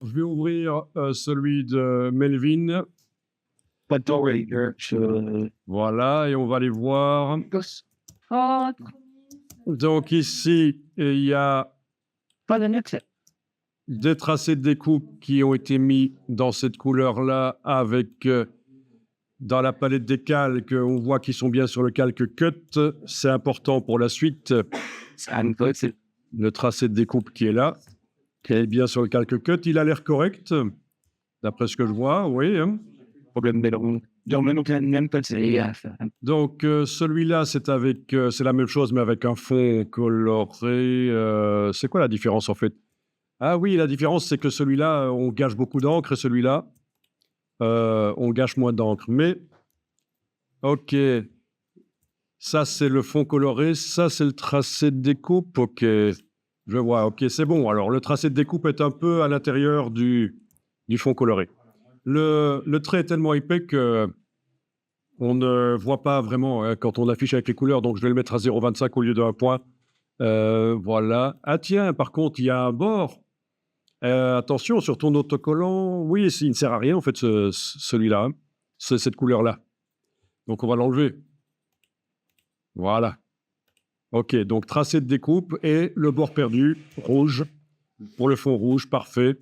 je vais ouvrir celui de Melvin. Voilà, et on va aller voir. Donc ici, il y a des tracés de découpe qui ont été mis dans cette couleur-là avec, dans la palette des calques, on voit qu'ils sont bien sur le calque cut. C'est important pour la suite. Le tracé de découpe qui est là, qui est bien sur le calque cut, il a l'air correct, d'après ce que je vois, oui. Hein. Donc celui-là, c'est avec, c'est la même chose, mais avec un fond coloré. C'est quoi la différence en fait? Ah oui, la différence, c'est que celui-là, on gâche beaucoup d'encre, et celui-là, on gâche moins d'encre. Mais, ok, ça c'est le fond coloré, ça c'est le tracé de découpe, ok, je vois, ok, c'est bon. Alors le tracé de découpe est un peu à l'intérieur du fond coloré. Le trait est tellement épais que on ne voit pas vraiment hein, quand on affiche avec les couleurs, donc je vais le mettre à 0,25 au lieu d'un point. Voilà. Ah tiens, par contre, il y a un bord. Attention, sur ton autocollant, oui, il ne sert à rien en fait celui-là, hein, cette couleur-là. Donc on va l'enlever. Voilà. Ok, donc tracé de découpe et le bord perdu, rouge, pour le fond rouge, parfait.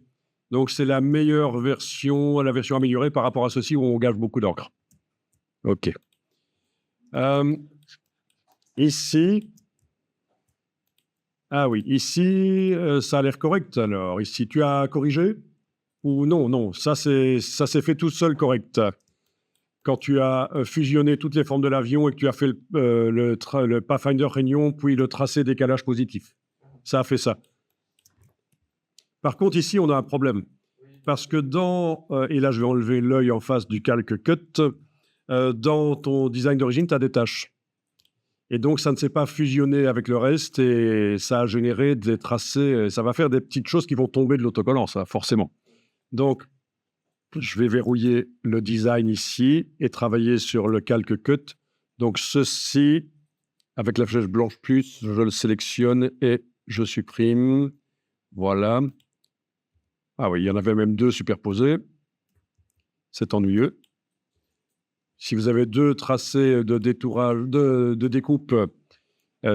Donc c'est la meilleure version, la version améliorée par rapport à ceci où on gâche beaucoup d'encre. Ok. Ici, ah oui, ici, ça a l'air correct alors. Ici, tu as corrigé? Ou non, non, ça s'est fait tout seul correct. Quand tu as fusionné toutes les formes de l'avion et que tu as fait le Pathfinder Réunion, puis le tracé décalage positif. Ça a fait ça. Par contre, ici, on a un problème. Parce que et là, je vais enlever l'œil en face du calque cut, dans ton design d'origine, tu as des tâches. Et donc, ça ne s'est pas fusionné avec le reste et ça a généré des tracés. Ça va faire des petites choses qui vont tomber de l'autocollant, ça, forcément. Donc, je vais verrouiller le design ici et travailler sur le calque cut. Donc, ceci, avec la flèche blanche plus, je le sélectionne et je supprime. Voilà. Ah oui, il y en avait même deux superposés. C'est ennuyeux. Si vous avez deux tracés de détourage, de découpe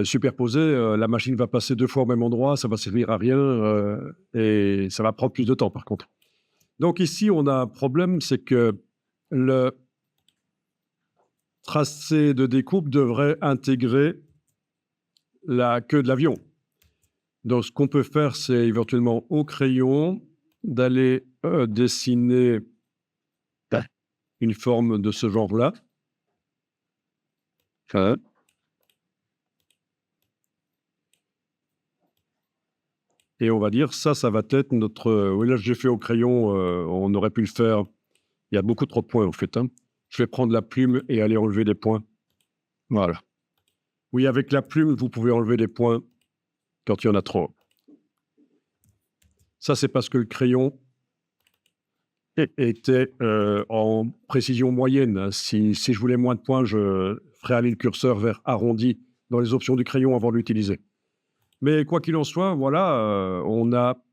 superposés, la machine va passer deux fois au même endroit, ça va servir à rien et ça va prendre plus de temps par contre. Donc ici, on a un problème, c'est que le tracé de découpe devrait intégrer la queue de l'avion. Donc ce qu'on peut faire, c'est éventuellement au crayon d'aller dessiner une forme de ce genre-là. Et on va dire, ça va être notre... oui, là, j'ai fait au crayon, on aurait pu le faire. Il y a beaucoup trop de points, en fait. Hein. Je vais prendre la plume et aller enlever des points. Voilà. Oui, avec la plume, vous pouvez enlever des points quand il y en a trop. Ça, c'est parce que le crayon était en précision moyenne. Si je voulais moins de points, je ferais aller le curseur vers arrondi dans les options du crayon avant de l'utiliser. Mais quoi qu'il en soit, voilà, on a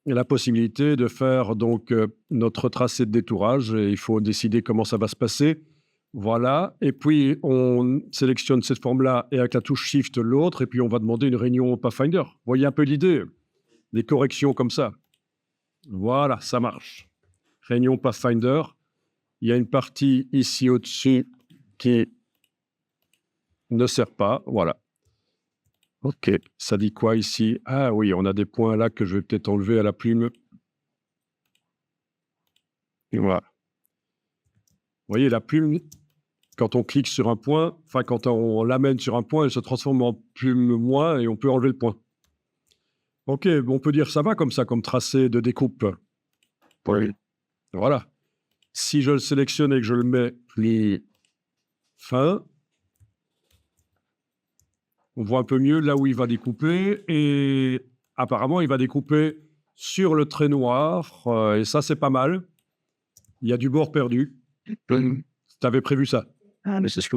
la possibilité de faire donc notre tracé de détourage et il faut décider comment ça va se passer. Voilà, et puis on sélectionne cette forme-là et avec la touche Shift l'autre, et puis on va demander une réunion au Pathfinder. Vous voyez un peu l'idée, des corrections comme ça. Voilà, ça marche. Réunion Pathfinder. Il y a une partie ici au-dessus qui ne sert pas. Voilà. Ok, ça dit quoi ici? Ah oui, on a des points là que je vais peut-être enlever à la plume. Et voilà. Vous voyez, la plume, quand on clique sur un point, enfin quand on l'amène sur un point, elle se transforme en plume moins et on peut enlever le point. Ok, on peut dire ça va comme ça, comme tracé de découpe. Oui. Voilà. Si je le sélectionne et que je le mets plus fin, on voit un peu mieux là où il va découper et apparemment il va découper sur le trait noir et ça c'est pas mal. Il y a du bord perdu. Tu avais prévu ça? Ah, mais c'est ce que...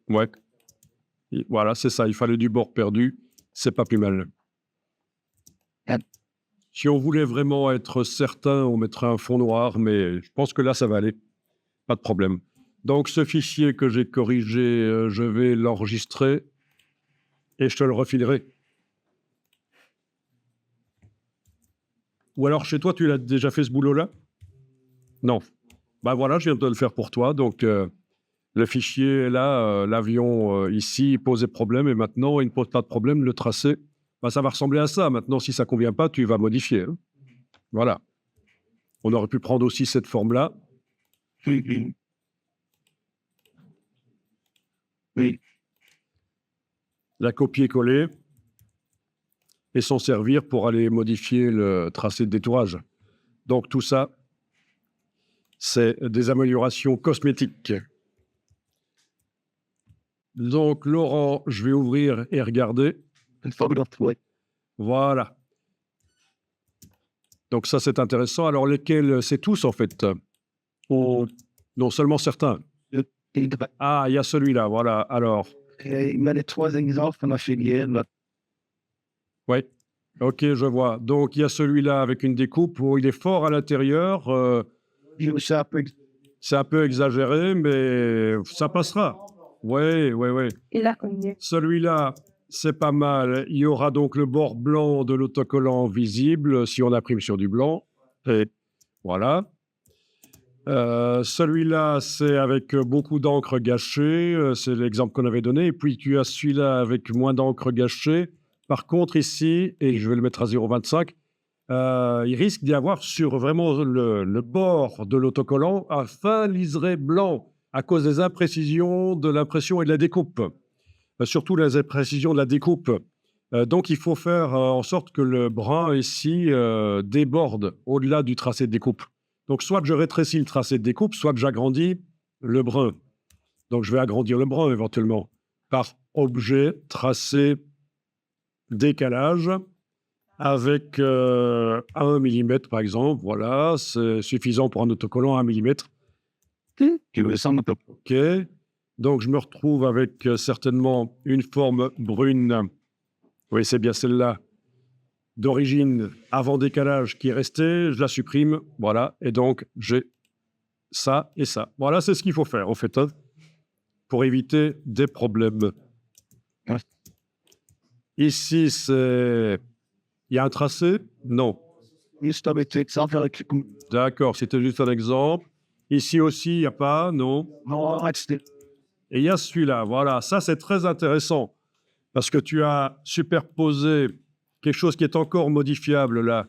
Ouais. Et voilà, c'est ça. Il fallait du bord perdu. C'est pas plus mal. Si on voulait vraiment être certain, on mettrait un fond noir, mais je pense que là, ça va aller. Pas de problème. Donc, ce fichier que j'ai corrigé, je vais l'enregistrer et je te le refilerai. Ou alors, chez toi, tu l'as déjà fait ce boulot-là? Non. Bah voilà, je viens de le faire pour toi. Donc, le fichier là, l'avion ici, il posait problème et maintenant, il ne pose pas de problème. Le tracé, bah, ça va ressembler à ça. Maintenant, si ça ne convient pas, tu vas modifier, hein. Voilà. On aurait pu prendre aussi cette forme-là. Oui, oui. La copier-coller et s'en servir pour aller modifier le tracé de détourage. Donc tout ça, c'est des améliorations cosmétiques. Donc Laurent, je vais ouvrir et regarder. Ouais. Voilà. Donc ça, c'est intéressant. Alors lesquels? C'est tous en fait. Non, seulement certains. Ah, il y a celui-là, voilà. Alors, Il met les 3 exemples qu'on a fait hier. Là. oui. Ok, je vois. Donc, il y a celui-là avec une découpe où il est fort à l'intérieur. C'est un peu exagéré, mais ça passera. Oui, oui, oui. Celui-là, c'est pas mal. Il y aura donc le bord blanc de l'autocollant visible si on imprime sur du blanc. Et voilà. Celui-là, c'est avec beaucoup d'encre gâchée. C'est l'exemple qu'on avait donné. Et puis, tu as celui-là avec moins d'encre gâchée. Par contre, ici, et je vais le mettre à 0,25, il risque d'y avoir sur vraiment le bord de l'autocollant un fin liseré blanc à cause des imprécisions de l'impression et de la découpe. Surtout les imprécisions de la découpe. Donc, il faut faire en sorte que le brun ici déborde au-delà du tracé de découpe. Donc, soit je rétrécis le tracé de découpe, soit j'agrandis le brun. Donc, je vais agrandir le brun éventuellement par objet, tracé, décalage, avec 1 mm par exemple. Voilà, c'est suffisant pour un autocollant, 1 mm. OK. Donc, je me retrouve avec certainement une forme brune. Oui, c'est bien celle-là, d'origine avant décalage qui est restée. Je la supprime. Voilà. Et donc, j'ai ça et ça. Voilà, c'est ce qu'il faut faire, en fait, hein, pour éviter des problèmes. Ouais. Ici, c'est... Il y a un tracé? Non. D'accord, c'était juste un exemple. Ici aussi, il n'y a pas? Non. Et il y a celui-là. Voilà, ça, c'est très intéressant parce que tu as superposé quelque chose qui est encore modifiable là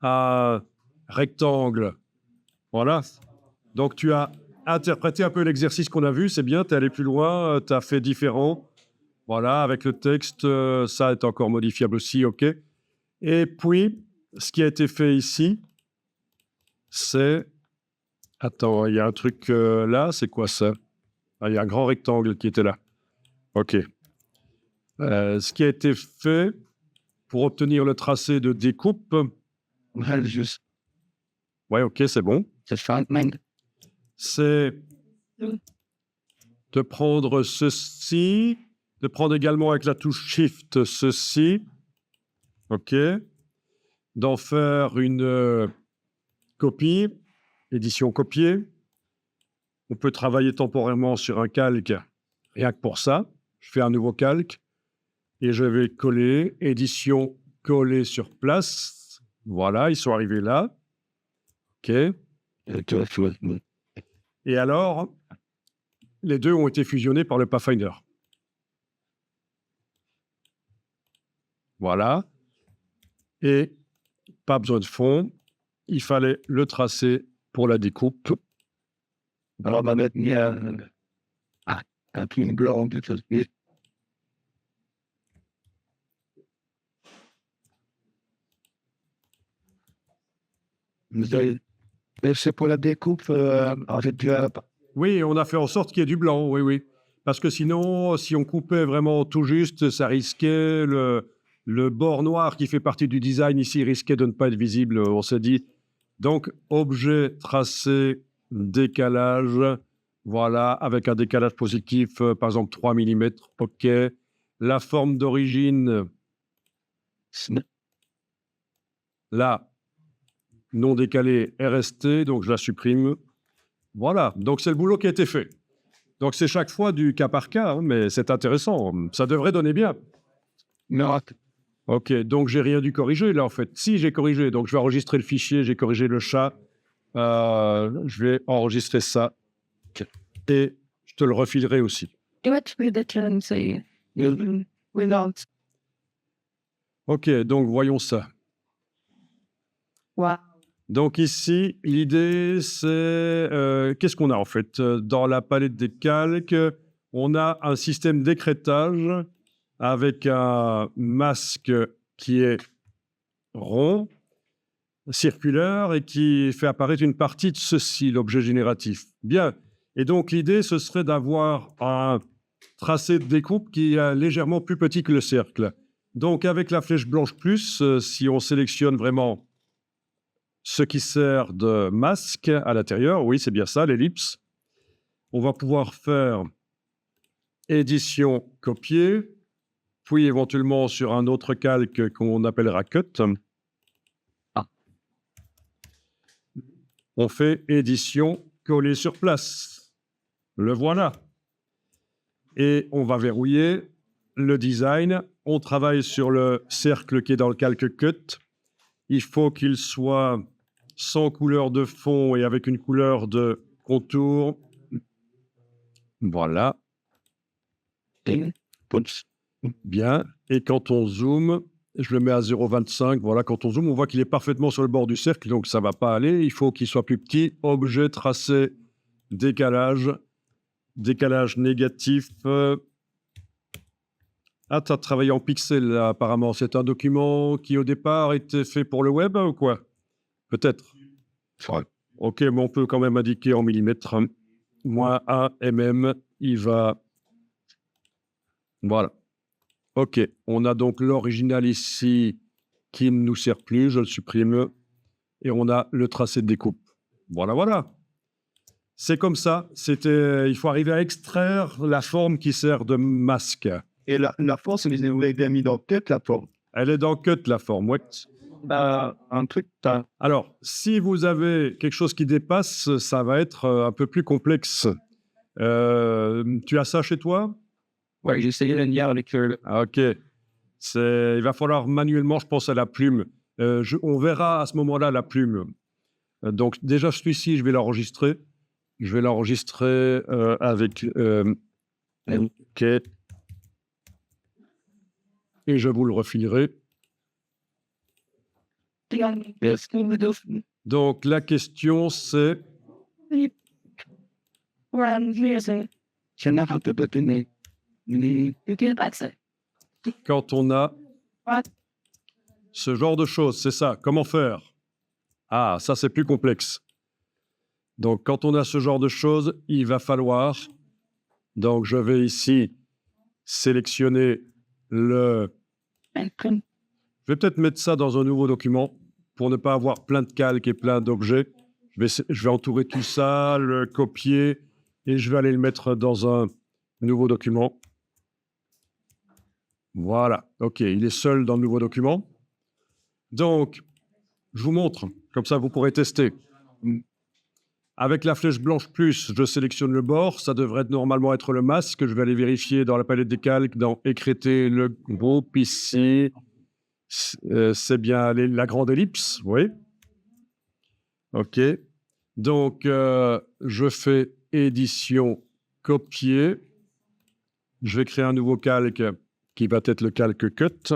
à rectangle. Voilà. Donc, tu as interprété un peu l'exercice qu'on a vu. C'est bien, tu es allé plus loin, tu as fait différent. Voilà, avec le texte, ça est encore modifiable aussi, OK. Et puis, ce qui a été fait ici, c'est... Attends, il y a un truc là, c'est quoi ça? Ah, il y a un grand rectangle qui était là. OK. Ce qui a été fait pour obtenir le tracé de découpe... Ouais, OK, c'est bon. C'est de prendre ceci, de prendre également avec la touche Shift ceci, OK, d'en faire une copie, édition copier. On peut travailler temporairement sur un calque, rien que pour ça. Je fais un nouveau calque et je vais coller, édition coller sur place. Voilà, ils sont arrivés là. OK. Et alors, les deux ont été fusionnés par le Pathfinder. Voilà. Et pas besoin de fond. Il fallait le tracer pour la découpe. Alors, on va mettre un truc blanc. Mais c'est pour la découpe, en fait, Oui, on a fait en sorte qu'il y ait du blanc, oui, oui. Parce que sinon, si on coupait vraiment tout juste, ça risquait le bord noir qui fait partie du design ici risquait de ne pas être visible, on s'est dit. Donc, objet tracé, décalage, voilà, avec un décalage positif, par exemple 3 mm, OK. La forme d'origine, là, non décalée est restée, donc je la supprime. Voilà, donc c'est le boulot qui a été fait. Donc c'est chaque fois du cas par cas, hein, mais c'est intéressant. Ça devrait donner bien. Non. Ok, donc j'ai rien dû corriger là en fait. Si, j'ai corrigé, donc je vais enregistrer le fichier, j'ai corrigé le chat. Je vais enregistrer ça et je te le refilerai aussi. Ok, donc voyons ça. Wow. Donc ici, l'idée c'est... qu'est-ce qu'on a en fait? Dans la palette des calques, on a un système d'écrêtage avec un masque qui est rond, circulaire et qui fait apparaître une partie de ceci, l'objet génératif. Bien. Et donc l'idée, ce serait d'avoir un tracé de découpe qui est légèrement plus petit que le cercle. Donc avec la flèche blanche plus, si on sélectionne vraiment ce qui sert de masque à l'intérieur, oui, c'est bien ça, l'ellipse, on va pouvoir faire édition, copier, puis éventuellement sur un autre calque qu'on appellera cut. On fait édition, coller sur place. Le voilà. Et on va verrouiller le design. On travaille sur le cercle qui est dans le calque cut. Il faut qu'il soit sans couleur de fond et avec une couleur de contour. Voilà. Bien. Et quand on zoome, je le mets à 0,25. Voilà, quand on zoome, on voit qu'il est parfaitement sur le bord du cercle, donc ça ne va pas aller. Il faut qu'il soit plus petit. Objet, tracé, décalage. Décalage négatif. Ah, tu as travaillé en pixels, là, apparemment. C'est un document qui, au départ, était fait pour le web, ou quoi? Peut-être. Ouais. Ok, mais on peut quand même indiquer en millimètres. Moins 1 mm, il va... Voilà. Ok, on a donc l'original ici qui ne nous sert plus, je le supprime. Et on a le tracé de découpe. Voilà, voilà. C'est comme ça. Il faut arriver à extraire la forme qui sert de masque. Et la force, vous avez bien mis dans tête la forme. Elle est dans cut, la forme, ouais. Un truc, t'as... Alors, si vous avez quelque chose qui dépasse, ça va être un peu plus complexe. Tu as ça chez toi? Ouais, j'ai essayé de le lire avec le... Ah, ok. Il va falloir manuellement, je pense, à la plume. On verra à ce moment-là la plume. Donc, déjà, celui-ci, je vais l'enregistrer. Je vais l'enregistrer avec... ok. Et je vous le refilerai. Donc, la question, c'est... Quand on a ce genre de choses, c'est ça, comment faire? Ah, ça, c'est plus complexe. Donc, quand on a ce genre de choses, il va falloir... Donc, je vais ici sélectionner le... Je vais peut-être mettre ça dans un nouveau document pour ne pas avoir plein de calques et plein d'objets. Je vais entourer tout ça, le copier et je vais aller le mettre dans un nouveau document. Voilà. OK, il est seul dans le nouveau document. Donc, je vous montre. Comme ça, vous pourrez tester. Avec la flèche blanche plus, je sélectionne le bord. Ça devrait normalement être le masque. Je vais aller vérifier dans la palette des calques, dans écrêter le groupe ici. C'est bien la grande ellipse, oui. OK. Donc, je fais édition, copier. Je vais créer un nouveau calque qui va être le calque cut.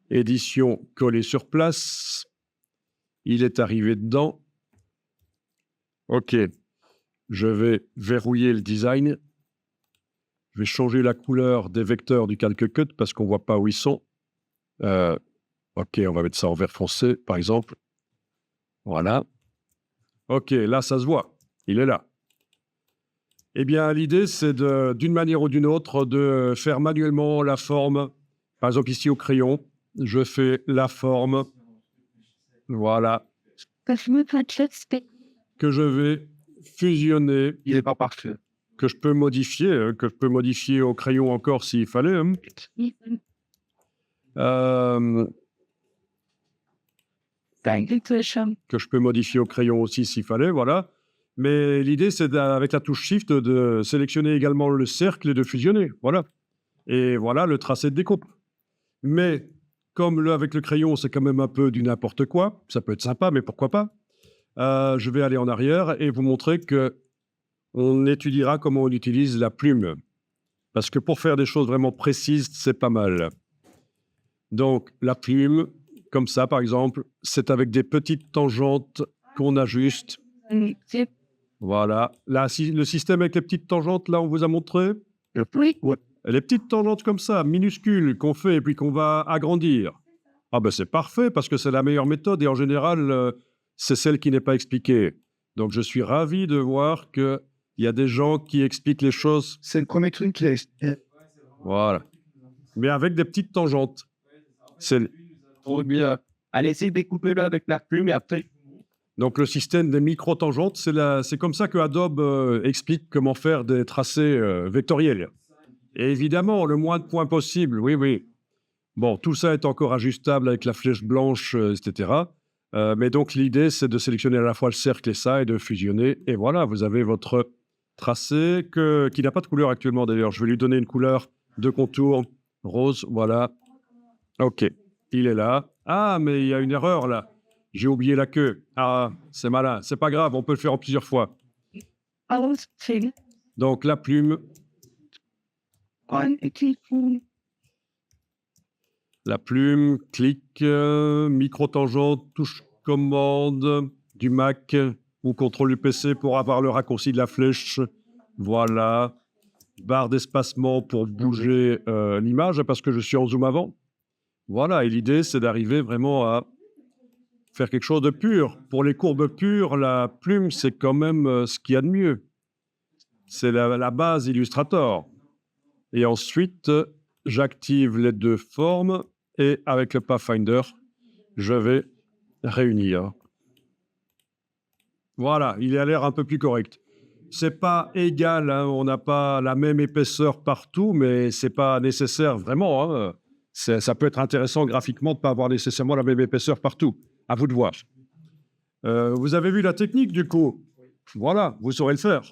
Édition, coller sur place. Il est arrivé dedans. OK. Je vais verrouiller le design. Je vais changer la couleur des vecteurs du calque cut parce qu'on ne voit pas où ils sont. OK, on va mettre ça en vert foncé, par exemple. Voilà. OK, là, ça se voit. Il est là. Eh bien, l'idée, c'est d'une manière ou d'une autre, de faire manuellement la forme. Par exemple, ici, au crayon, je fais la forme. Voilà. Que je vais fusionner. Il n'est pas parfait. Que je peux modifier au crayon encore s'il fallait. euh, que je peux modifier au crayon aussi s'il fallait, voilà. Mais l'idée, c'est avec la touche Shift de sélectionner également le cercle et de fusionner, voilà. Et voilà le tracé de découpe. Mais comme avec le crayon, c'est quand même un peu du n'importe quoi, ça peut être sympa, mais pourquoi pas. Je vais aller en arrière et vous montrer que on étudiera comment on utilise la plume. Parce que pour faire des choses vraiment précises, c'est pas mal. Donc, la plume, comme ça, par exemple, c'est avec des petites tangentes qu'on ajuste. Voilà. Là, le système avec les petites tangentes, là, on vous a montré. Ouais. Les petites tangentes comme ça, minuscules, qu'on fait et puis qu'on va agrandir. Ah ben c'est parfait parce que c'est la meilleure méthode et en général, c'est celle qui n'est pas expliquée. Donc je suis ravi de voir qu'il y a des gens qui expliquent les choses. C'est le premier truc qui est Voilà. Mais avec des petites tangentes. C'est trop bien. Allez, essayer de découper là avec la plume et après. donc le système des micro-tangentes, c'est comme ça que Adobe explique comment faire des tracés vectoriels. Et évidemment, le moins de points possible, oui, oui. Bon, tout ça est encore ajustable avec la flèche blanche, etc. Mais donc l'idée, c'est de sélectionner à la fois le cercle et ça, et de fusionner. Et voilà, vous avez votre tracé qui n'a pas de couleur actuellement d'ailleurs. Je vais lui donner une couleur de contour rose, voilà. OK, il est là. Ah, mais il y a une erreur là. J'ai oublié la queue. Ah, c'est malin. C'est pas grave, on peut le faire en plusieurs fois. Donc la plume, clic, micro-tangente, touche commande du Mac ou contrôle du PC pour avoir le raccourci de la flèche. Voilà. Barre d'espacement pour bouger l'image parce que je suis en zoom avant. Voilà, et l'idée, c'est d'arriver vraiment à faire quelque chose de pur. Pour les courbes pures, la plume, c'est quand même ce qu'il y a de mieux. C'est la base Illustrator. Et ensuite, j'active les deux formes et avec le Pathfinder, je vais réunir. Voilà, il a l'air un peu plus correct. C'est pas égal, hein, on n'a pas la même épaisseur partout, mais c'est pas nécessaire vraiment. Hein. Ça peut être intéressant graphiquement de ne pas avoir nécessairement la même épaisseur partout. À vous de voir. Vous avez vu la technique du coup. Voilà, vous saurez le faire.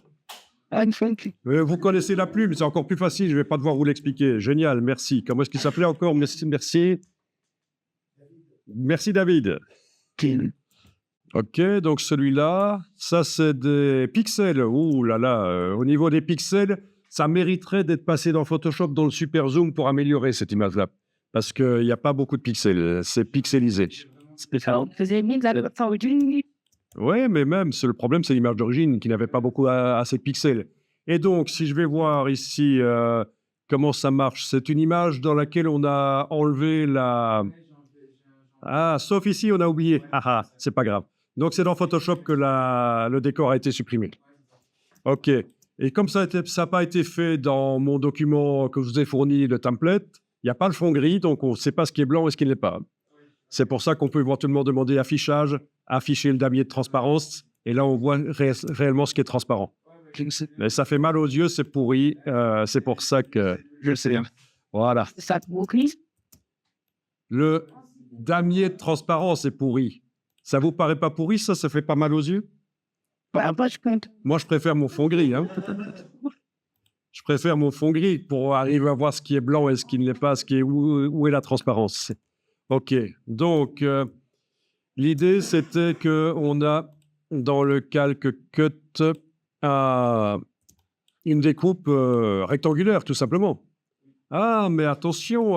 Vous connaissez la plume, c'est encore plus facile, je ne vais pas devoir vous l'expliquer. Génial, merci. Comment est-ce qu'il s'appelait encore? Merci, merci. Merci David. Ok, donc celui-là, ça c'est des pixels. Ouh là là, au niveau des pixels, ça mériterait d'être passé dans Photoshop dans le super zoom pour améliorer cette image-là. Parce qu'il n'y a pas beaucoup de pixels, c'est pixelisé. Oui, mais même, le problème, c'est l'image d'origine qui n'avait pas beaucoup assez de pixels. Et donc, si je vais voir ici comment ça marche, c'est une image dans laquelle on a enlevé la... Ah, sauf ici, on a oublié. Ah ah, c'est pas grave. Donc, c'est dans Photoshop que le décor a été supprimé. OK. Et comme ça n'a pas été fait dans mon document que je vous ai fourni, le template, il n'y a pas le fond gris, donc on ne sait pas ce qui est blanc et ce qui ne l'est pas. C'est pour ça qu'on peut éventuellement demander affichage, afficher le damier de transparence, et là, on voit réellement ce qui est transparent. Mais ça fait mal aux yeux, c'est pourri. C'est pour ça que... Je sais. Voilà. Le damier de transparence est pourri. Ça vous paraît pas pourri, ça fait pas mal aux yeux? Moi, je préfère mon fond gris. Hein. Je préfère mon fond gris pour arriver à voir ce qui est blanc et ce qui ne l'est pas, où est la transparence. OK. Donc, l'idée, c'était qu'on a dans le calque cut une découpe rectangulaire, tout simplement. Ah, mais attention,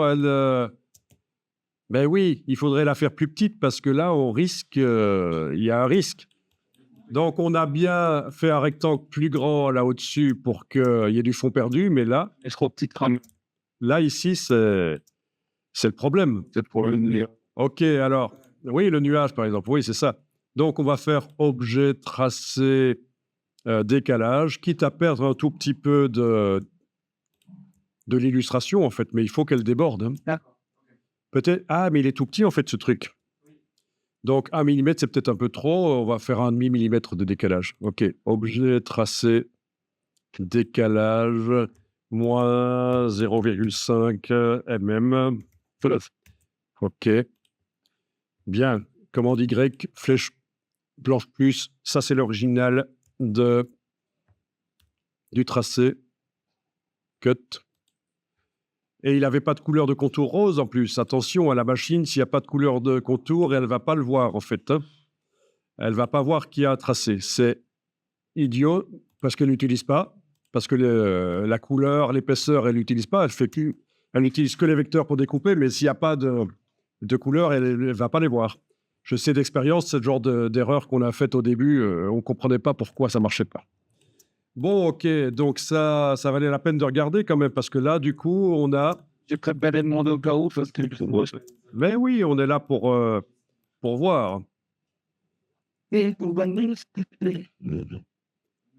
ben oui, il faudrait la faire plus petite parce que là, on risque, il y a un risque. Donc, on a bien fait un rectangle plus grand là au-dessus pour qu'il y ait du fond perdu, mais là... C'est trop petit crâne. Là, ici, c'est le problème. C'est le problème. OK, alors, oui, le nuage, par exemple, oui, c'est ça. Donc, on va faire objet, tracé, décalage, quitte à perdre un tout petit peu de l'illustration, en fait, mais il faut qu'elle déborde. Hein. D'accord. Peut-être... Ah, mais il est tout petit, en fait, ce truc. Donc, 1 mm, c'est peut-être un peu trop. On va faire 1,5 mm de décalage. OK. Objet, tracé, décalage, moins 0,5 mm. OK. Bien. Commande Y, flèche blanche plus. Ça, c'est l'original du tracé. Cut. Et il n'avait pas de couleur de contour rose en plus. Attention à la machine, s'il n'y a pas de couleur de contour, elle ne va pas le voir en fait, hein. Elle ne va pas voir qu'il y a un tracé. C'est idiot parce qu'elle n'utilise pas, parce que la couleur, l'épaisseur, elle n'utilise pas. Elle n'utilise que les vecteurs pour découper, mais s'il n'y a pas de couleur, elle ne va pas les voir. Je sais d'expérience, c'est le genre d'erreur qu'on a faite au début. On ne comprenait pas pourquoi ça ne marchait pas. Bon, ok, donc ça valait la peine de regarder quand même, parce que là, du coup, on a... J'ai préparé le monde au cas où, parce que Mais oui, on est là pour voir.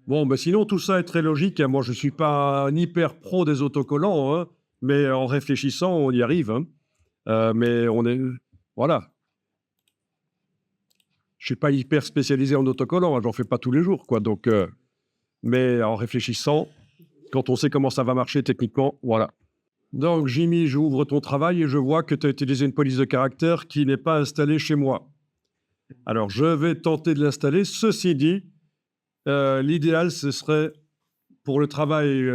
Bon, mais sinon, tout ça est très logique, hein. Moi, je ne suis pas un hyper pro des autocollants, hein, mais en réfléchissant, on y arrive, hein. Mais on est... Voilà. Je ne suis pas hyper spécialisé en autocollants, hein, j'en fais pas tous les jours, quoi. Donc, mais en réfléchissant, quand on sait comment ça va marcher techniquement, voilà. Donc, Jimmy, j'ouvre ton travail et je vois que tu as utilisé une police de caractère qui n'est pas installée chez moi. Alors, je vais tenter de l'installer. Ceci dit, l'idéal, ce serait pour le travail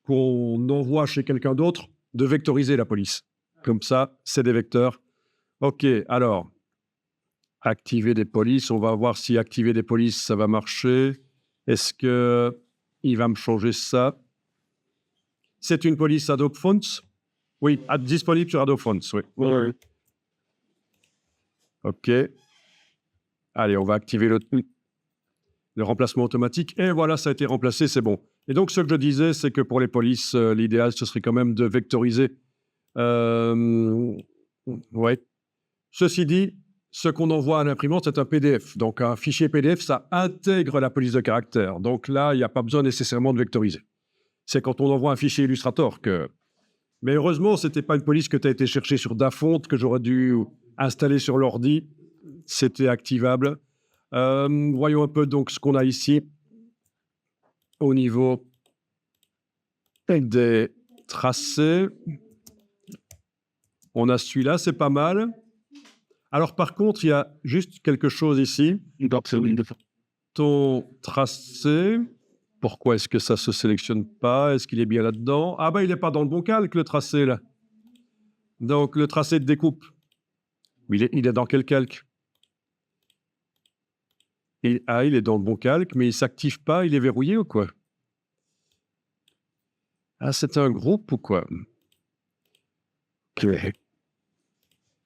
qu'on envoie chez quelqu'un d'autre, de vectoriser la police. Comme ça, c'est des vecteurs. OK, alors, activer des polices. On va voir si activer des polices, ça va marcher. Est-ce qu'il va me changer ça? C'est une police Adobe Fonts? Oui, disponible sur Adobe Fonts, oui. Oui. OK. Allez, on va activer le remplacement automatique. Et voilà, ça a été remplacé, c'est bon. Et donc, ce que je disais, c'est que pour les polices, l'idéal, ce serait quand même de vectoriser. Ouais. Ceci dit, ce qu'on envoie à l'imprimante, c'est un PDF. Donc, un fichier PDF, ça intègre la police de caractère. Donc là, il n'y a pas besoin nécessairement de vectoriser. C'est quand on envoie un fichier Illustrator que... Mais heureusement, ce n'était pas une police que tu as été chercher sur Dafont, que j'aurais dû installer sur l'ordi. C'était activable. Voyons un peu donc ce qu'on a ici au niveau des tracés. On a celui-là, c'est pas mal. Alors par contre, il y a juste quelque chose ici. Ton tracé, pourquoi est-ce que ça ne se sélectionne pas? Est-ce qu'il est bien là-dedans? Ah ben, il n'est pas dans le bon calque, le tracé, là. Donc, le tracé de découpe. Il est dans quel calque? Il est dans le bon calque, mais il ne s'active pas, il est verrouillé ou quoi? Ah, c'est un groupe ou quoi?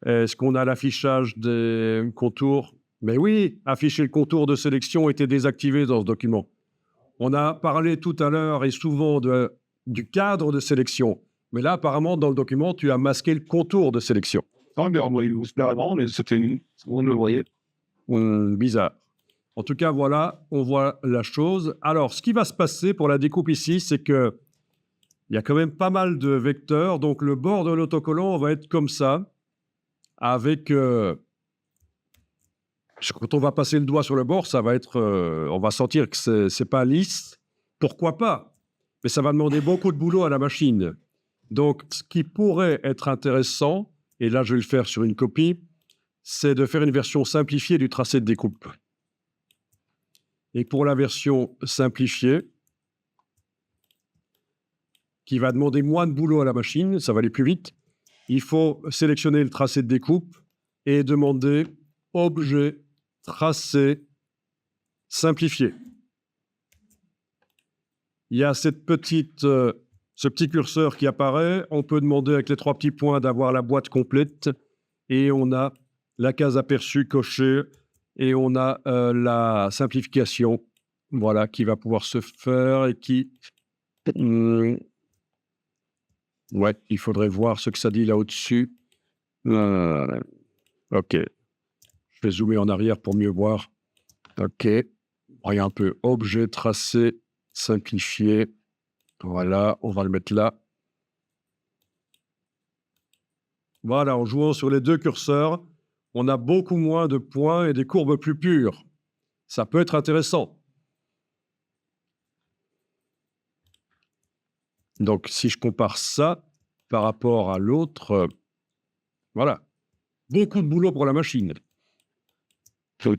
Est-ce qu'on a l'affichage des contours? Mais oui, afficher le contour de sélection était désactivé dans ce document. On a parlé tout à l'heure et souvent du cadre de sélection. Mais là, apparemment, dans le document, tu as masqué le contour de sélection. Non, mais c'était on le voyait. Bizarre. En tout cas, voilà, on voit la chose. Alors, ce qui va se passer pour la découpe ici, c'est que il y a quand même pas mal de vecteurs. Donc, le bord de l'autocollant va être comme ça, avec... quand on va passer le doigt sur le bord, ça va être... on va sentir que c'est pas lisse. Pourquoi pas? Mais ça va demander beaucoup de boulot à la machine. Donc, ce qui pourrait être intéressant, et là, je vais le faire sur une copie, c'est de faire une version simplifiée du tracé de découpe. Et pour la version simplifiée, qui va demander moins de boulot à la machine, ça va aller plus vite, il faut sélectionner le tracé de découpe et demander Objet, tracé, simplifié. Il y a ce petit curseur qui apparaît. On peut demander avec les 3 petits points d'avoir la boîte complète. Et on a la case aperçue cochée. Et on a la simplification, voilà, qui va pouvoir se faire et qui... ouais, il faudrait voir ce que ça dit là au-dessus. OK. Je vais zoomer en arrière pour mieux voir. OK. Regarde un peu. Objet, tracé, simplifié. Voilà, on va le mettre là. Voilà, en jouant sur les 2 curseurs, on a beaucoup moins de points et des courbes plus pures. Ça peut être intéressant. Donc, si je compare ça par rapport à l'autre, Voilà. Beaucoup de boulot pour la machine. Oui.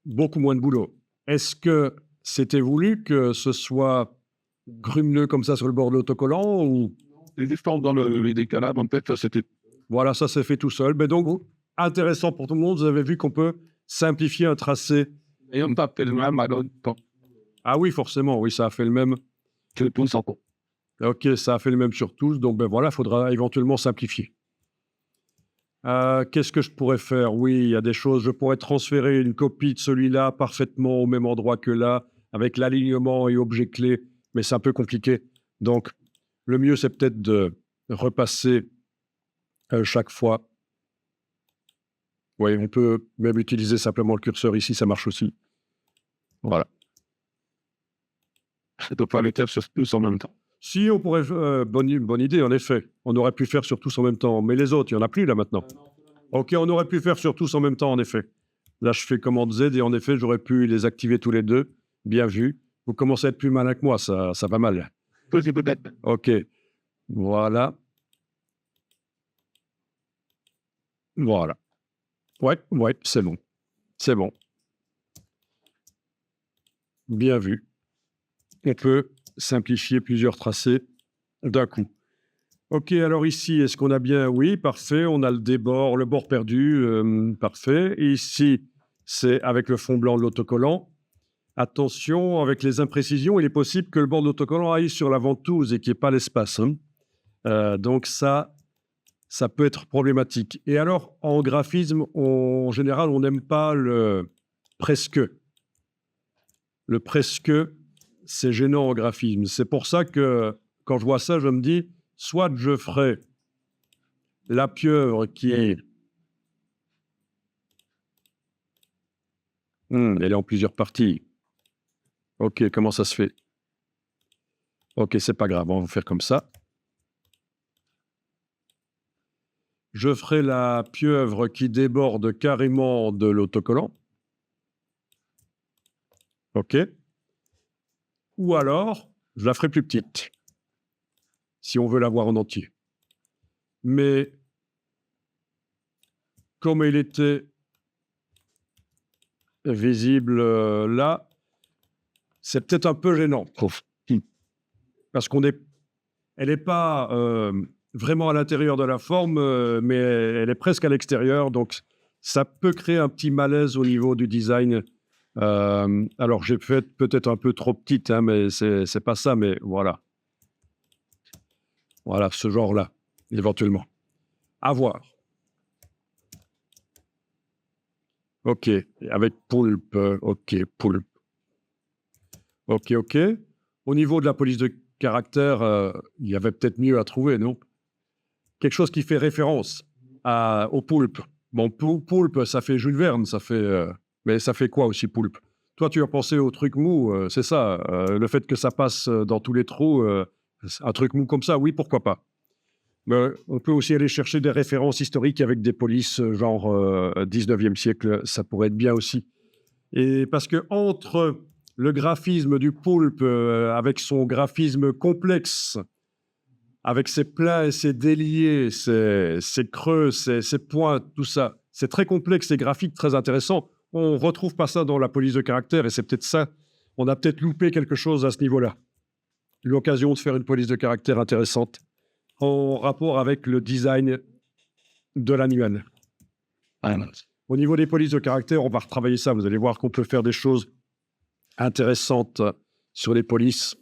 Beaucoup moins de boulot. Est-ce que c'était voulu que ce soit grumeleux comme ça sur le bord de l'autocollant ou... Les distances dans les décalages, en fait, ça, c'était Voilà, ça s'est fait tout seul. Mais donc, intéressant pour tout le monde, vous avez vu qu'on peut simplifier un tracé. et on tape le même à l'autre temps. Ah oui, forcément, oui, ça a fait le même. C'est tout ça. Ok, ça a fait le même sur tous, donc ben voilà, il faudra éventuellement simplifier. Qu'est-ce que je pourrais faire? Oui, il y a des choses, je pourrais transférer une copie de celui-là parfaitement au même endroit que là, avec l'alignement et objet clé, mais c'est un peu compliqué. Donc, le mieux, c'est peut-être de repasser chaque fois. Oui, on peut même utiliser simplement le curseur ici, ça marche aussi. Voilà. Je ne peux pas les faire sur tous en même temps. Si, on pourrait... bonne idée, en effet. On aurait pu faire sur tous en même temps. Mais les autres, il n'y en a plus là maintenant. Ok, on aurait pu faire sur tous en même temps, en effet. Là, je fais commande Z et en effet, j'aurais pu les activer tous les deux. Bien vu. Vous commencez à être plus malin que moi, ça va mal. Possible d'être. Ok, voilà. Voilà. Ouais, c'est bon. C'est bon. Bien vu. On peut simplifier plusieurs tracés d'un coup. Ok, alors ici, est-ce qu'on a bien... Oui, parfait, on a le débord, le bord perdu, parfait. Et ici, c'est avec le fond blanc de l'autocollant. Attention, avec les imprécisions, il est possible que le bord de l'autocollant aille sur la ventouse et qu'il n'y ait pas l'espace, hein. Donc ça peut être problématique. Et alors, en graphisme, en général, on n'aime pas le presque. Le presque, c'est gênant en graphisme. C'est pour ça que quand je vois ça, je me dis, soit je ferai la pieuvre qui est... elle est en plusieurs parties. Ok, comment ça se fait? Ok, c'est pas grave, on va faire comme ça. Je ferai la pieuvre qui déborde carrément de l'autocollant. Ok. Ou alors, je la ferai plus petite, si on veut la voir en entier. Mais comme elle était visible là, c'est peut-être un peu gênant. Parce elle n'est pas vraiment à l'intérieur de la forme, mais elle est presque à l'extérieur. Donc, ça peut créer un petit malaise au niveau du design. Alors, j'ai fait peut-être un peu trop petite, hein, mais c'est pas ça. Mais voilà. Voilà, ce genre-là, éventuellement. À voir. OK, avec poulpe, OK, poulpe. OK. Au niveau de la police de caractère, il y avait peut-être mieux à trouver, non? Quelque chose qui fait référence au poulpe. Bon, poulpe, ça fait Jules Verne, ça fait, mais ça fait quoi aussi, poulpe? Toi, tu as pensé au truc mou, c'est ça, le fait que ça passe dans tous les trous, un truc mou comme ça, oui, pourquoi pas? Mais on peut aussi aller chercher des références historiques avec des polices, genre 19e siècle, ça pourrait être bien aussi. Et parce que entre le graphisme du poulpe, avec son graphisme complexe, avec ses pleins et ses déliés, ses creux, ses points, tout ça, c'est très complexe et graphique, très intéressant. On retrouve pas ça dans la police de caractère et c'est peut-être ça. On a peut-être loupé quelque chose à ce niveau-là. L'occasion de faire une police de caractère intéressante en rapport avec le design de l'annuel. Au niveau des polices de caractère, on va retravailler ça. Vous allez voir qu'on peut faire des choses intéressantes sur les polices,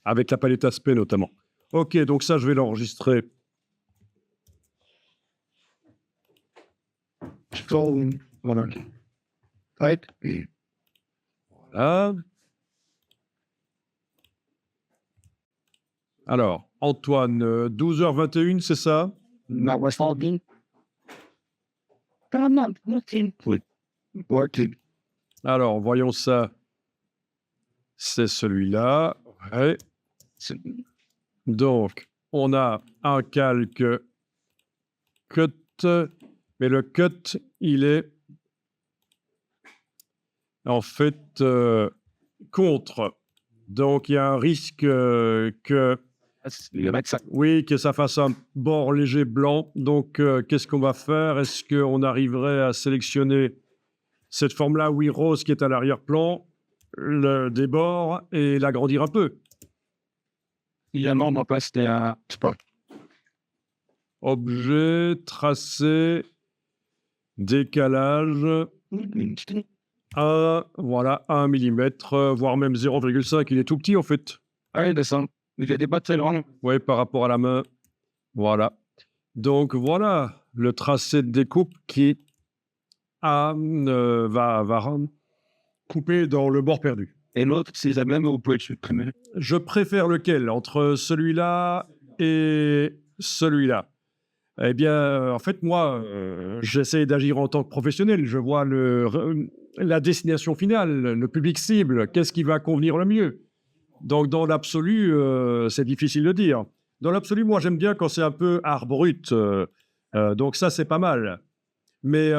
avec la palette aspect notamment. Ok, donc ça, je vais l'enregistrer. Voilà. Right. Voilà. Alors, Antoine, 12h21, c'est ça? Now we're solving. Oui. Working. Alors, voyons ça. C'est celui-là. Ouais. Donc, on a un calque cut, mais le cut, il est en fait contre. Donc, il y a un risque que Le médecin. Oui, que ça fasse un bord léger blanc. Donc, qu'est-ce qu'on va faire? Est-ce qu'on arriverait à sélectionner cette forme-là, oui, rose, qui est à l'arrière-plan, le débord et l'agrandir un peu? Finalement, on passe à sport. Objet, tracé, décalage, 1, voilà, 1 millimètre, voire même 0,5. Il est tout petit, en fait. Oui, descend. Il était pas très loin. Oui, par rapport à la main. Voilà. Donc, voilà le tracé de découpe qui va couper dans le bord perdu. Et l'autre, c'est la même, vous pouvez le supprimer. Je préfère lequel entre celui-là et celui-là? Eh bien, en fait, moi, j'essaie d'agir en tant que professionnel. Je vois la destination finale, le public cible, qu'est-ce qui va convenir le mieux? Donc, dans l'absolu, c'est difficile de dire. Dans l'absolu, moi, j'aime bien quand c'est un peu art brut. Donc ça, c'est pas mal. Mais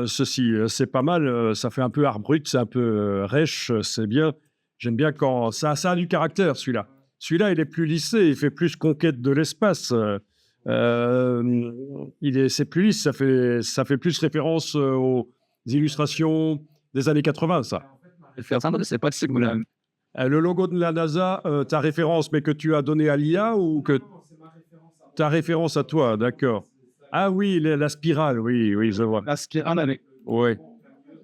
c'est pas mal. Ça fait un peu art brut, c'est un peu rêche, c'est bien. J'aime bien quand ça a du caractère, celui-là. Celui-là, il est plus lissé, il fait plus conquête de l'espace. C'est plus lisse, ça fait plus référence aux illustrations des années 80, ça. Faire ça, c'est pas de signe. Le logo de la NASA, ta référence, mais que tu as donné à l'IA ou que ta référence à toi, d'accord. Ah oui, la spirale, oui, oui, je vois. La spirale avec Oui,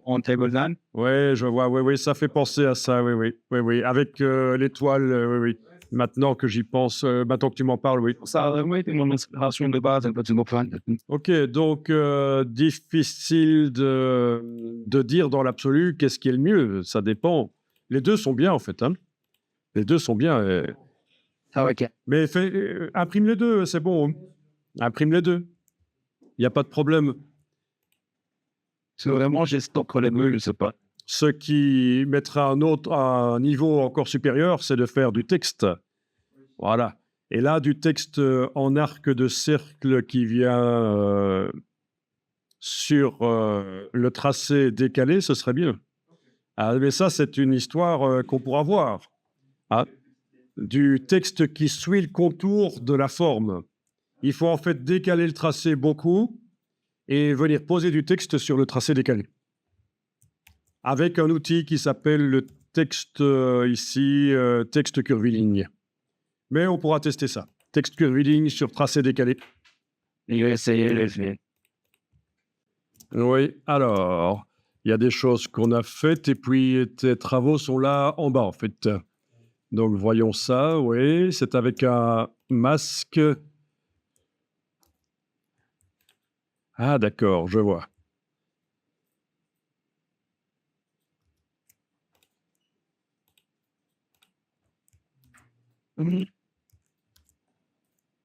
en diagonale. oui, je vois, oui, oui, ça fait penser à ça, oui, oui, oui, oui, avec l'étoile, oui, oui. Maintenant que j'y pense, maintenant que tu m'en parles, oui. Ça a vraiment été mon inspiration de base, un petit peu fan. Ok, donc difficile de dire dans l'absolu qu'est-ce qui est le mieux, ça dépend. Les deux sont bien, en fait, hein. Les deux sont bien. Ah, ok. Mais imprime les deux, c'est bon, hein. Imprime les deux. Il n'y a pas de problème. C'est vraiment, j'ai stocké les deux, je sais pas. Ce qui mettra un niveau encore supérieur, c'est de faire du texte. Voilà. Et là, du texte en arc de cercle qui vient sur le tracé décalé, ce serait mieux. Ah, mais ça, c'est une histoire qu'on pourra voir. Ah, du texte qui suit le contour de la forme. Il faut en fait décaler le tracé beaucoup et venir poser du texte sur le tracé décalé. Avec un outil qui s'appelle le texte, ici, texte curviligne. Mais on pourra tester ça. Texte curviligne sur tracé décalé. Je vais essayer de le faire. Oui, alors, il y a des choses qu'on a faites et puis tes travaux sont là en bas, en fait. Donc, voyons ça, oui, c'est avec un masque. Ah, d'accord, je vois.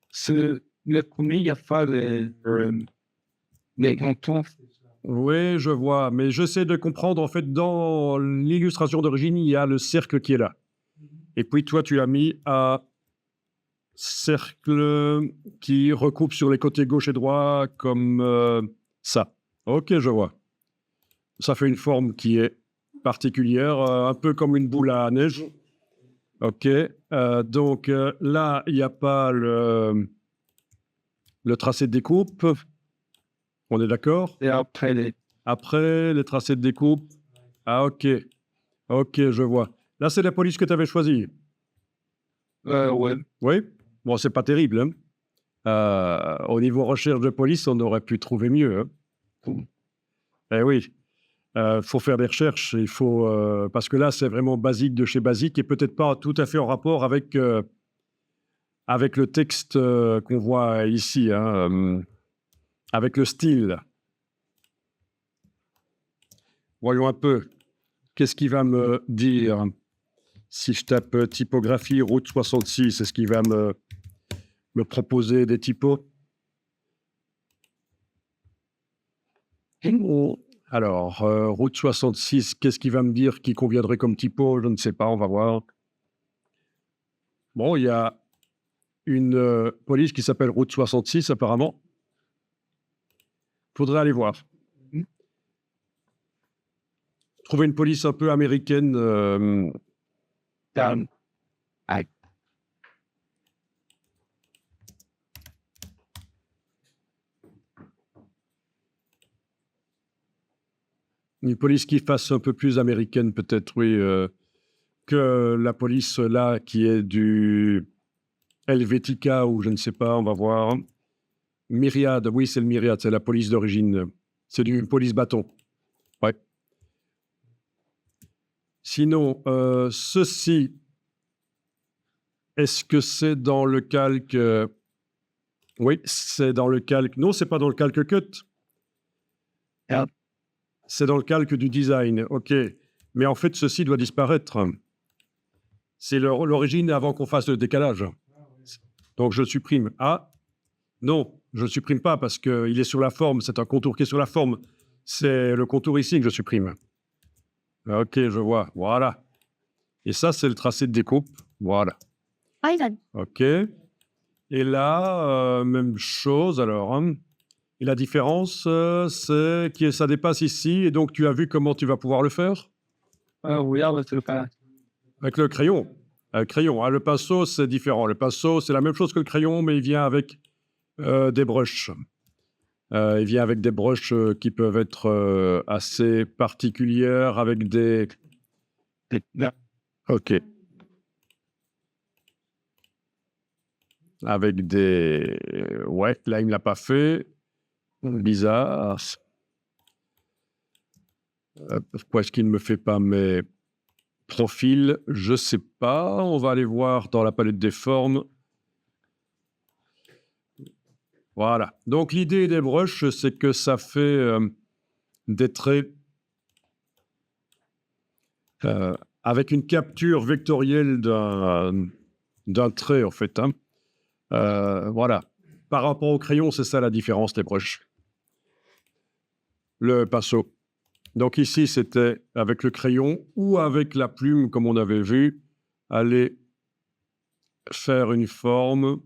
C'est le premier, il n'y a pas les cantons. Oui, je vois, mais j'essaie de comprendre, en fait, dans l'illustration d'origine, il y a le cercle qui est là. Et puis toi, tu as mis un cercle qui recoupe sur les côtés gauche et droit comme ça. Ok, je vois. Ça fait une forme qui est particulière, un peu comme une boule à neige. Ok, donc là, il n'y a pas le tracé de découpe. On est d'accord? Et après, Après, les tracés de découpe. Ah, ok. Ok, je vois. Là, c'est la police que tu avais choisie. ouais. Oui? Bon, c'est pas terrible, hein? Au niveau recherche de police, on aurait pu trouver mieux, hein. Eh oui, faut faire des recherches, il faut, parce que là, c'est vraiment basique de chez basique et peut-être pas tout à fait en rapport avec le texte, qu'on voit ici, hein, avec le style. Voyons un peu, qu'est-ce qu'il va me dire? Si je tape, typographie route 66, est-ce qu'il va me proposer des typos? Alors, route 66, qu'est-ce qu'il va me dire qui conviendrait comme typo? Je ne sais pas, on va voir. Bon, il y a une police qui s'appelle route 66 apparemment. Faudrait aller voir. Trouver une police un peu américaine. Down. Une police qui fasse un peu plus américaine, peut-être, oui, que la police, là, qui est du Helvetica ou je ne sais pas, on va voir. Myriade, oui, c'est le Myriade, c'est la police d'origine. C'est du police bâton. Ouais. Sinon, ceci, est-ce que c'est dans le calque Oui, c'est dans le calque. Non, c'est pas dans le calque cut. Ja. C'est dans le calque du design. OK. Mais en fait, ceci doit disparaître. C'est l'origine avant qu'on fasse le décalage. Donc, je supprime. Ah, non, je ne supprime pas parce qu'il est sur la forme. C'est un contour qui est sur la forme. C'est le contour ici que je supprime. OK, je vois. Voilà. Et ça, c'est le tracé de découpe. Voilà. OK. Et là, même chose alors. Hein. Et la différence, c'est que ça dépasse ici. Et donc, tu as vu comment tu vas pouvoir le faire Oui, ja, dat is ook. avec le crayon. Avec le crayon. Ah, le pinceau, c'est différent. Le pinceau, c'est la même chose que le crayon, mais il vient avec des brushes. Il vient avec des brushes qui peuvent être assez particulières, avec des... Ja. OK. Avec des... Ouais, là, il ne l'a pas fait. Bizarre. Pourquoi est-ce qu'il ne me fait pas mes profils? Je ne sais pas. On va aller voir dans la palette des formes. Voilà. Donc, l'idée des brushes, c'est que ça fait des traits avec une capture vectorielle d'un trait, en fait. Hein. Voilà. Par rapport au crayon, c'est ça la différence des brushes. Le pinceau. Donc ici, c'était avec le crayon ou avec la plume, comme on avait vu, aller faire une forme.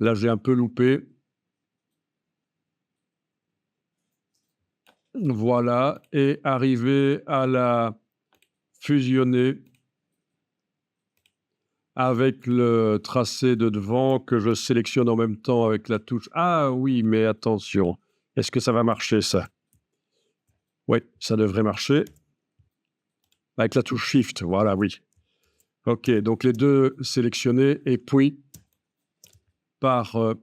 Là, j'ai un peu loupé. Voilà. Et arriver à la fusionner avec le tracé de devant que je sélectionne en même temps avec la touche. Ah oui, mais attention. Est-ce que ça va marcher, ça? Oui, ça devrait marcher. Avec la touche Shift, voilà, oui. OK, donc les deux sélectionnés et puis par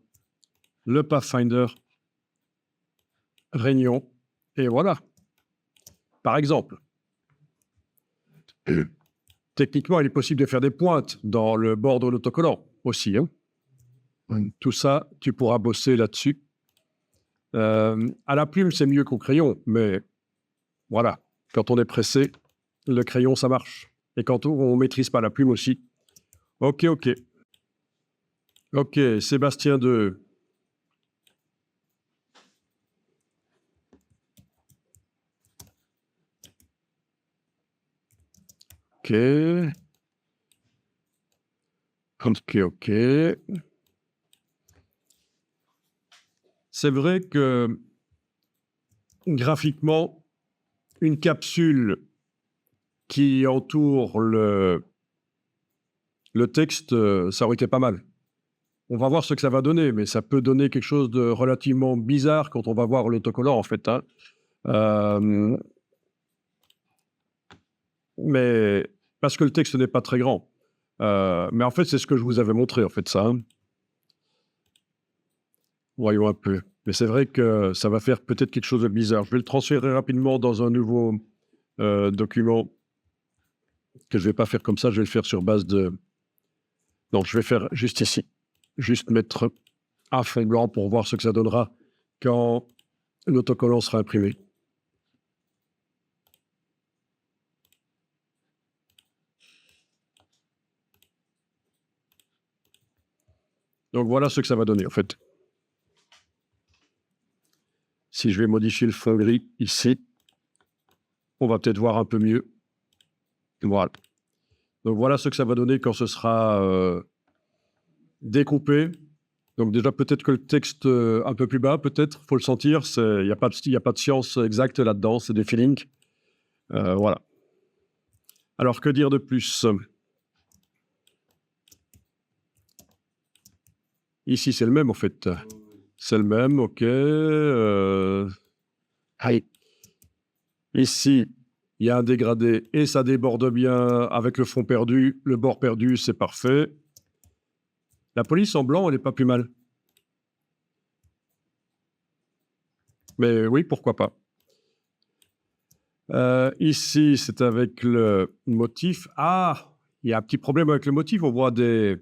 le Pathfinder Réunion. Et voilà. Par exemple. Techniquement, il est possible de faire des pointes dans le bord de l'autocollant aussi. Hein. Tout ça, tu pourras bosser là-dessus. À la plume, c'est mieux qu'au crayon, mais voilà. Quand on est pressé, le crayon, ça marche. Et quand on ne maîtrise pas la plume aussi. OK, OK. OK, Sébastien 2. OK. OK, OK. C'est vrai que graphiquement, une capsule qui entoure le texte, ça aurait été pas mal. On va voir ce que ça va donner, mais ça peut donner quelque chose de relativement bizarre quand on va voir l'autocollant, en fait. Hein. Mais parce que le texte n'est pas très grand. Mais en fait, c'est ce que je vous avais montré, en fait, ça. Hein. Voyons un peu. Mais c'est vrai que ça va faire peut-être quelque chose de bizarre. Je vais le transférer rapidement dans un nouveau document que je ne vais pas faire comme ça. Je vais le faire sur base de... Non, je vais faire juste ici. Juste mettre un fond blanc pour voir ce que ça donnera quand l'autocollant sera imprimé. Donc voilà ce que ça va donner en fait. Si je vais modifier le fond gris ici, on va peut-être voir un peu mieux. Voilà. Donc voilà ce que ça va donner quand ce sera découpé. Donc déjà peut-être que le texte un peu plus bas, peut-être, faut le sentir. Il n'y a pas de science exacte là-dedans, c'est des feelings. Voilà. Alors que dire de plus? Ici c'est le même en fait. C'est le même, ok. Hi. Ici, il y a un dégradé et ça déborde bien avec le fond perdu, le bord perdu, c'est parfait. La police en blanc, elle n'est pas plus mal. Mais oui, pourquoi pas. Ici, c'est avec le motif. Ah, il y a un petit problème avec le motif. On voit des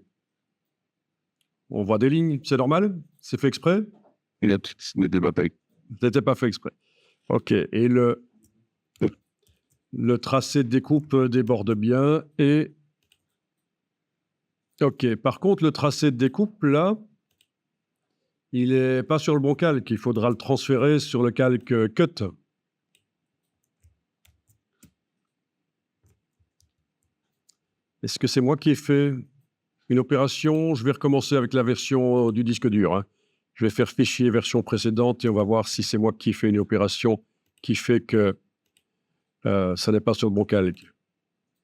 lignes. C'est normal? C'est fait exprès? Il a ce n'était pas fait. C'était pas fait exprès. OK. Et le tracé de découpe déborde bien. Et OK. Par contre, le tracé de découpe, là, il n'est pas sur le bon calque. Il faudra le transférer sur le calque cut. Est-ce que c'est moi qui ai fait une opération? Je vais recommencer avec la version du disque dur, hein. Je vais faire fichier version précédente et on va voir si c'est moi qui fais une opération qui fait que ça n'est pas sur le bon calque.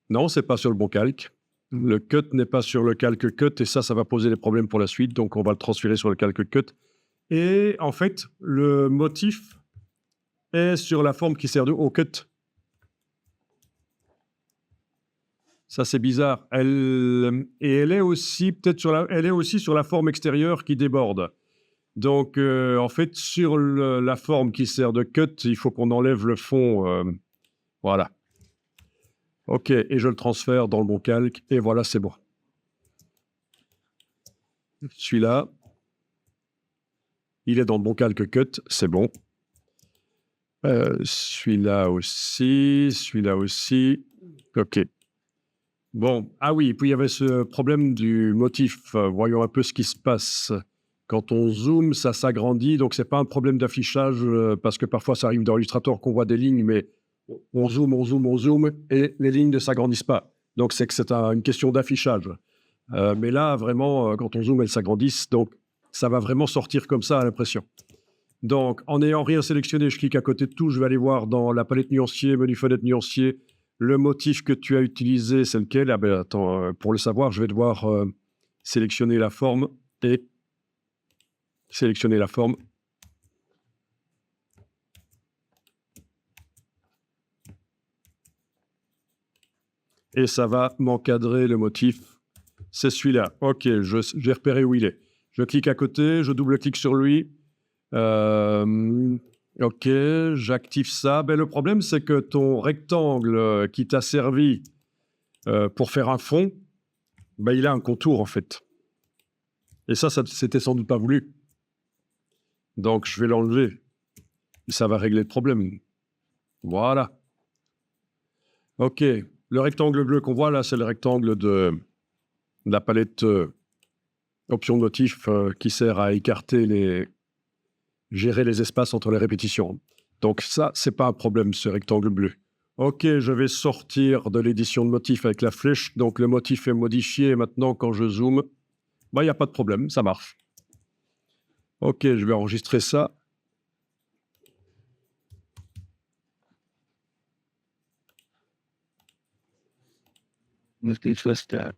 Non, c'est pas sur le bon calque. Le cut n'est pas sur le calque cut et ça va poser des problèmes pour la suite. Donc, on va le transférer sur le calque cut. Et en fait, le motif est sur la forme qui sert au cut. Ça, c'est bizarre. Elle est aussi peut-être elle est aussi sur la forme extérieure qui déborde. Donc, en fait, sur la forme qui sert de cut, il faut qu'on enlève le fond. Voilà. OK, et je le transfère dans le bon calque, et voilà, c'est bon. Celui-là, il est dans le bon calque cut, c'est bon. Celui-là aussi. OK. Bon, ah oui, et puis il y avait ce problème du motif. Voyons un peu ce qui se passe. Quand on zoome, ça s'agrandit, donc c'est pas un problème d'affichage, parce que parfois ça arrive dans Illustrator qu'on voit des lignes, mais on zoome, et les lignes ne s'agrandissent pas. Donc c'est que c'est une question d'affichage. Mais là, vraiment, quand on zoome, elles s'agrandissent, donc ça va vraiment sortir comme ça à l'impression. Donc, en n'ayant rien sélectionné, je clique à côté de tout, je vais aller voir dans la palette nuancier, menu fenêtre nuancier, le motif que tu as utilisé, c'est lequel? Ah ben attends, pour le savoir, je vais devoir sélectionner la forme et sélectionner la forme. Et ça va m'encadrer le motif. C'est celui-là. OK, j'ai repéré où il est. Je clique à côté, je double-clique sur lui. OK, j'active ça. Ben, le problème, c'est que ton rectangle qui t'a servi pour faire un fond, ben, il a un contour, en fait. Et ça c'était sans doute pas voulu. Donc, je vais l'enlever. Ça va régler le problème. Voilà. OK. Le rectangle bleu qu'on voit là, c'est le rectangle de la palette option de motif qui sert à écarter gérer les espaces entre les répétitions. Donc ça, c'est pas un problème, ce rectangle bleu. OK, je vais sortir de l'édition de motif avec la flèche. Donc le motif est modifié. Et maintenant, quand je zoome, il n'y a pas de problème, ça marche. OK, je vais enregistrer ça. Parce qu'il soit stable.